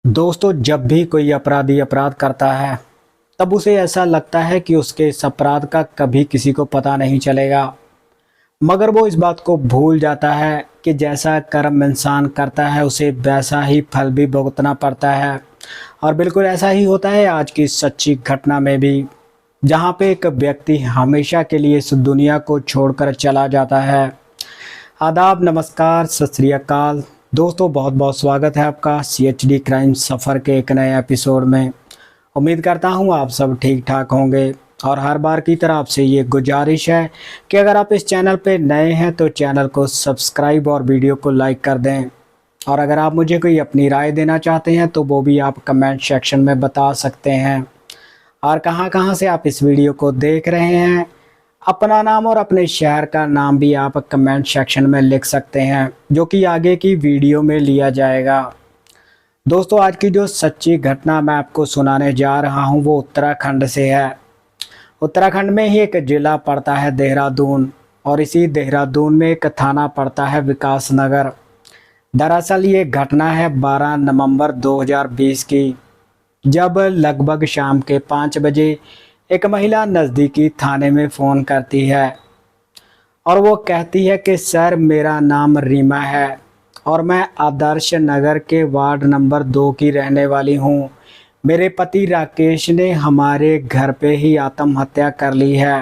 दोस्तों, जब भी कोई अपराधी अपराध करता है तब उसे ऐसा लगता है कि उसके इस अपराध का कभी किसी को पता नहीं चलेगा। मगर वो इस बात को भूल जाता है कि जैसा कर्म इंसान करता है उसे वैसा ही फल भी भुगतना पड़ता है। और बिल्कुल ऐसा ही होता है आज की सच्ची घटना में भी, जहाँ पे एक व्यक्ति हमेशा के लिए इस दुनिया को छोड़कर चला जाता है। आदाब, नमस्कार, सत श्री अकाल। दोस्तों, बहुत बहुत स्वागत है आपका CHD क्राइम सफ़र के एक नए एपिसोड में। उम्मीद करता हूँ आप सब ठीक ठाक होंगे और हर बार की तरह आपसे ये गुजारिश है कि अगर आप इस चैनल पे नए हैं तो चैनल को सब्सक्राइब और वीडियो को लाइक कर दें। और अगर आप मुझे कोई अपनी राय देना चाहते हैं तो वो भी आप कमेंट सेक्शन में बता सकते हैं। और कहाँ से आप इस वीडियो को देख रहे हैं, अपना नाम और अपने शहर का नाम भी आप कमेंट सेक्शन में लिख सकते हैं, जो कि आगे की वीडियो में लिया जाएगा। दोस्तों, आज की जो सच्ची घटना मैं आपको सुनाने जा रहा हूं वो उत्तराखंड से है। उत्तराखंड में ही एक ज़िला पड़ता है देहरादून, और इसी देहरादून में एक थाना पड़ता है विकास नगर। दरअसल ये घटना है 12 नवंबर 2020 की, जब लगभग शाम के 5 बजे एक महिला नज़दीकी थाने में फ़ोन करती है और वो कहती है कि सर, मेरा नाम रीमा है और मैं आदर्श नगर के वार्ड नंबर 2 की रहने वाली हूँ। मेरे पति राकेश ने हमारे घर पे ही आत्महत्या कर ली है।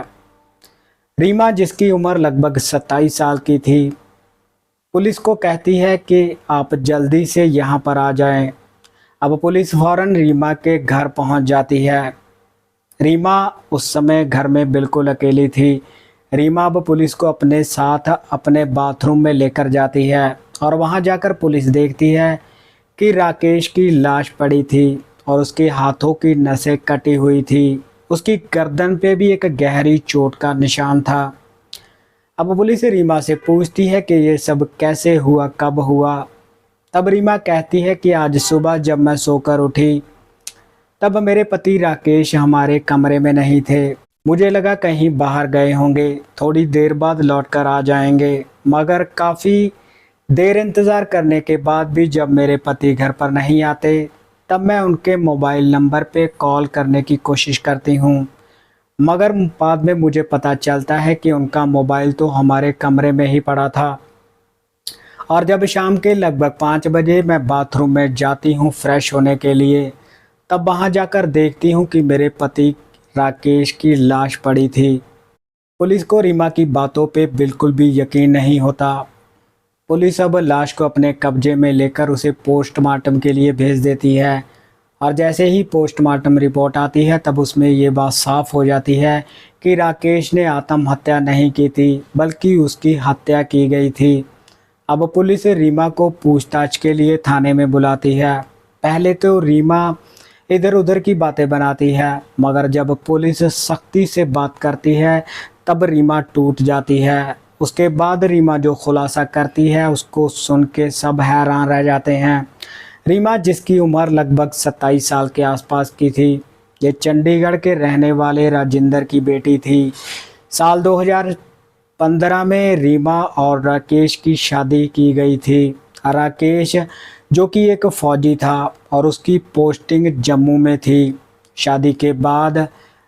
रीमा, जिसकी उम्र लगभग 27 साल की थी, पुलिस को कहती है कि आप जल्दी से यहाँ पर आ जाएं। अब पुलिस फ़ौरन रीमा के घर पहुँच जाती है। रीमा उस समय घर में बिल्कुल अकेली थी। रीमा अब पुलिस को अपने साथ अपने बाथरूम में लेकर जाती है और वहां जाकर पुलिस देखती है कि राकेश की लाश पड़ी थी और उसके हाथों की नसें कटी हुई थी। उसकी गर्दन पे भी एक गहरी चोट का निशान था। अब पुलिस रीमा से पूछती है कि ये सब कैसे हुआ, कब हुआ। तब रीमा कहती है कि आज सुबह जब मैं सोकर उठी तब मेरे पति राकेश हमारे कमरे में नहीं थे। मुझे लगा कहीं बाहर गए होंगे, थोड़ी देर बाद लौटकर आ जाएंगे। मगर काफ़ी देर इंतज़ार करने के बाद भी जब मेरे पति घर पर नहीं आते तब मैं उनके मोबाइल नंबर पे कॉल करने की कोशिश करती हूँ। मगर बाद में मुझे पता चलता है कि उनका मोबाइल तो हमारे कमरे में ही पड़ा था। और जब शाम के लगभग 5 बजे मैं बाथरूम में जाती हूँ फ्रेश होने के लिए, तब वहां जाकर देखती हूँ कि मेरे पति राकेश की लाश पड़ी थी। पुलिस को रीमा की बातों पे बिल्कुल भी यकीन नहीं होता। पुलिस अब लाश को अपने कब्जे में लेकर उसे पोस्टमार्टम के लिए भेज देती है। और जैसे ही पोस्टमार्टम रिपोर्ट आती है तब उसमें ये बात साफ हो जाती है कि राकेश ने आत्महत्या नहीं की थी, बल्कि उसकी हत्या की गई थी। अब पुलिस रीमा को पूछताछ के लिए थाने में बुलाती है। पहले तो रीमा इधर उधर की बातें बनाती है, मगर जब पुलिस सख्ती से बात करती है तब रीमा टूट जाती है। उसके बाद रीमा जो खुलासा करती है उसको सुन के सब हैरान रह जाते हैं। रीमा, जिसकी उम्र लगभग 27 साल के आसपास की थी, ये चंडीगढ़ के रहने वाले राजिंदर की बेटी थी। साल 2015 में रीमा और राकेश की शादी की गई थी। राकेश, जो कि एक फ़ौजी था और उसकी पोस्टिंग जम्मू में थी। शादी के बाद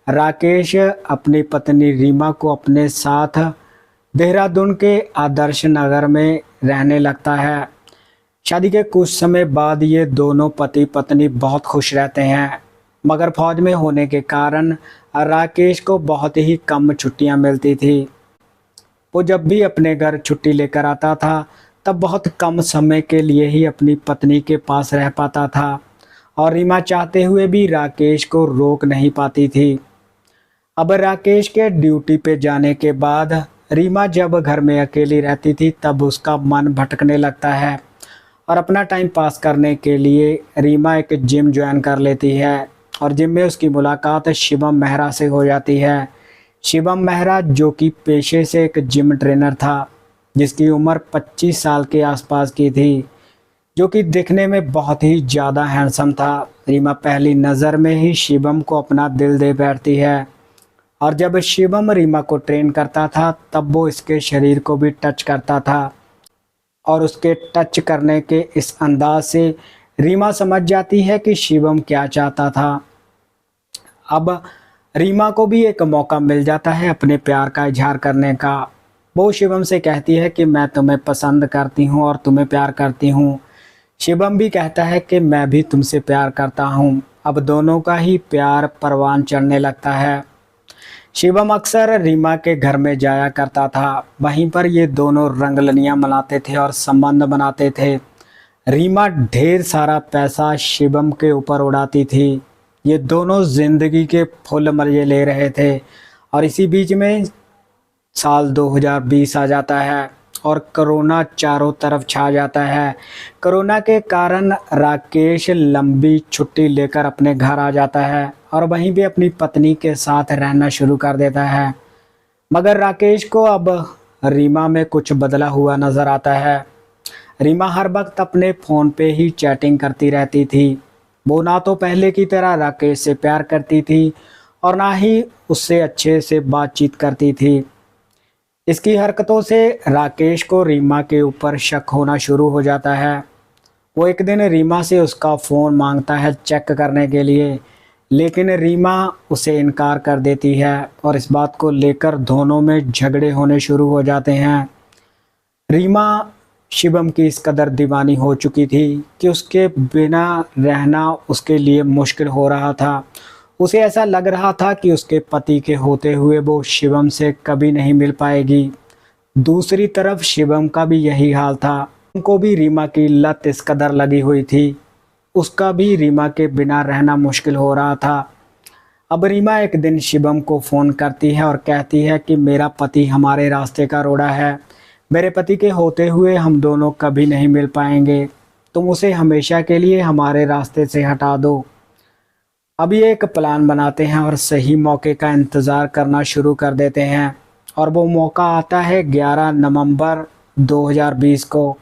राकेश अपनी पत्नी रीमा को अपने साथ देहरादून के आदर्श नगर में रहने लगता है। शादी के कुछ समय बाद ये दोनों पति पत्नी बहुत खुश रहते हैं, मगर फौज में होने के कारण राकेश को बहुत ही कम छुट्टियां मिलती थी। वो जब भी अपने घर छुट्टी लेकर आता था तब बहुत कम समय के लिए ही अपनी पत्नी के पास रह पाता था और रीमा चाहते हुए भी राकेश को रोक नहीं पाती थी। अब राकेश के ड्यूटी पे जाने के बाद रीमा जब घर में अकेली रहती थी तब उसका मन भटकने लगता है और अपना टाइम पास करने के लिए रीमा एक जिम ज्वाइन कर लेती है और जिम में उसकी मुलाकात शिवम मेहरा से हो जाती है। शिवम मेहरा, जो कि पेशे से एक जिम ट्रेनर था, जिसकी उम्र 25 साल के आसपास की थी, जो कि दिखने में बहुत ही ज़्यादा हैंडसम था। रीमा पहली नज़र में ही शिवम को अपना दिल दे बैठती है और जब शिवम रीमा को ट्रेन करता था तब वो इसके शरीर को भी टच करता था और उसके टच करने के इस अंदाज से रीमा समझ जाती है कि शिवम क्या चाहता था। अब रीमा को भी एक मौका मिल जाता है अपने प्यार का इजहार करने का। वो शिवम से कहती है कि मैं तुम्हें पसंद करती हूँ और तुम्हें प्यार करती हूँ। शिवम भी कहता है कि मैं भी तुमसे प्यार करता हूँ। अब दोनों का ही प्यार परवान चढ़ने लगता है। शिवम अक्सर रीमा के घर में जाया करता था। वहीं पर ये दोनों रंगलनियाँ मनाते थे और संबंध बनाते थे। रीमा ढेर सारा पैसा शिवम के ऊपर उड़ाती थी। ये दोनों जिंदगी के फुल मजे ले रहे थे। और इसी बीच में साल 2020 आ जाता है और कोरोना चारों तरफ छा जाता है। कोरोना के कारण राकेश लंबी छुट्टी लेकर अपने घर आ जाता है और वहीं भी अपनी पत्नी के साथ रहना शुरू कर देता है। मगर राकेश को अब रीमा में कुछ बदला हुआ नज़र आता है। रीमा हर वक्त अपने फ़ोन पे ही चैटिंग करती रहती थी। वो ना तो पहले की तरह राकेश से प्यार करती थी और ना ही उससे अच्छे से बातचीत करती थी। इसकी हरकतों से राकेश को रीमा के ऊपर शक होना शुरू हो जाता है। वो एक दिन रीमा से उसका फ़ोन मांगता है चेक करने के लिए, लेकिन रीमा उसे इनकार कर देती है और इस बात को लेकर दोनों में झगड़े होने शुरू हो जाते हैं। रीमा शिवम की इस कदर दीवानी हो चुकी थी कि उसके बिना रहना उसके लिए मुश्किल हो रहा था। उसे ऐसा लग रहा था कि उसके पति के होते हुए वो शिवम से कभी नहीं मिल पाएगी। दूसरी तरफ शिवम का भी यही हाल था। उनको भी रीमा की लत इस कदर लगी हुई थी। उसका भी रीमा के बिना रहना मुश्किल हो रहा था। अब रीमा एक दिन शिवम को फ़ोन करती है और कहती है कि मेरा पति हमारे रास्ते का रोड़ा है। मेरे पति के होते हुए हम दोनों कभी नहीं मिल पाएंगे। तुम उसे हमेशा के लिए हमारे रास्ते से हटा दो। अब ये एक प्लान बनाते हैं और सही मौके का इंतज़ार करना शुरू कर देते हैं। और वो मौका आता है 11 नवंबर 2020 को।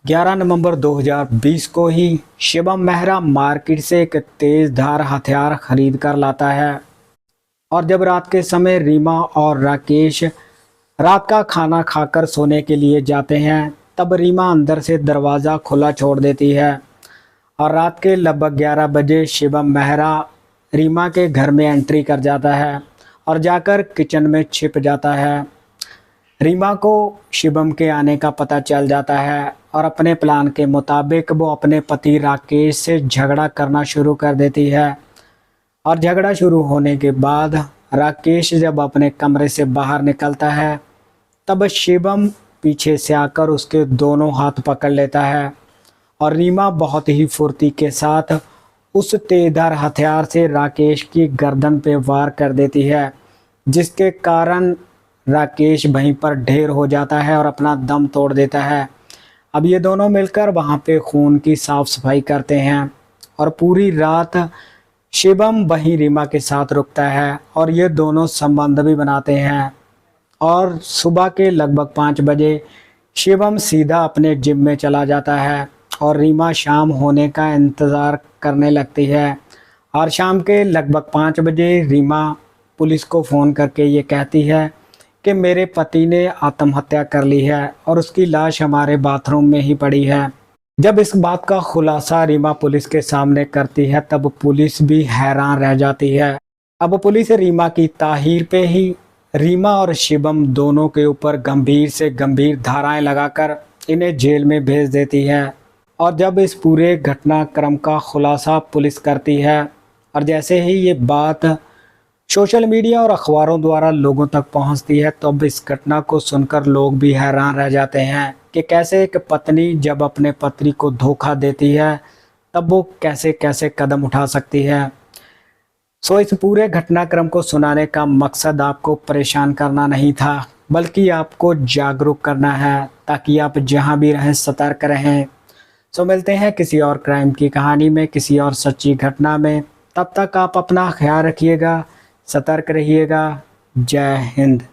11 नवंबर 2020 को ही शिवम मेहरा मार्केट से एक तेज़ धार हथियार खरीद कर लाता है। और जब रात के समय रीमा और राकेश रात का खाना खाकर सोने के लिए जाते हैं, तब रीमा अंदर से दरवाज़ा खुला छोड़ देती है। और रात के लगभग 11 बजे शिवम मेहरा रीमा के घर में एंट्री कर जाता है और जाकर किचन में छिप जाता है। रीमा को शिवम के आने का पता चल जाता है और अपने प्लान के मुताबिक वो अपने पति राकेश से झगड़ा करना शुरू कर देती है। और झगड़ा शुरू होने के बाद राकेश जब अपने कमरे से बाहर निकलता है, तब शिवम पीछे से आकर उसके दोनों हाथ पकड़ लेता है और रीमा बहुत ही फुर्ती के साथ उस तेजधार हथियार से राकेश की गर्दन पे वार कर देती है, जिसके कारण राकेश वहीं पर ढेर हो जाता है और अपना दम तोड़ देता है। अब ये दोनों मिलकर वहाँ पे खून की साफ सफाई करते हैं और पूरी रात शिवम वहीं रीमा के साथ रुकता है और ये दोनों संबंध भी बनाते हैं। और सुबह के लगभग 5 बजे शिवम सीधा अपने जिम में चला जाता है और रीमा शाम होने का इंतज़ार करने लगती है। और शाम के लगभग 5 बजे रीमा पुलिस को फ़ोन करके ये कहती है कि मेरे पति ने आत्महत्या कर ली है और उसकी लाश हमारे बाथरूम में ही पड़ी है। जब इस बात का खुलासा रीमा पुलिस के सामने करती है, तब पुलिस भी हैरान रह जाती है। अब पुलिस रीमा की ताहीर पे ही रीमा और शिवम दोनों के ऊपर गंभीर से गंभीर धाराएं लगाकर इन्हें जेल में भेज देती है। और जब इस पूरे घटनाक्रम का खुलासा पुलिस करती है और जैसे ही ये बात सोशल मीडिया और अखबारों द्वारा लोगों तक पहुंचती है, तो अब इस घटना को सुनकर लोग भी हैरान रह जाते हैं कि कैसे एक पत्नी जब अपने पति को धोखा देती है, तब वो कैसे कैसे कदम उठा सकती है। इस पूरे घटनाक्रम को सुनाने का मकसद आपको परेशान करना नहीं था, बल्कि आपको जागरूक करना है ताकि आप जहां भी रहें सतर्क रहें। मिलते हैं किसी और क्राइम की कहानी में, किसी और सच्ची घटना में। तब तक आप अपना ख्याल रखिएगा, सतर्क रहिएगा। जय हिंद।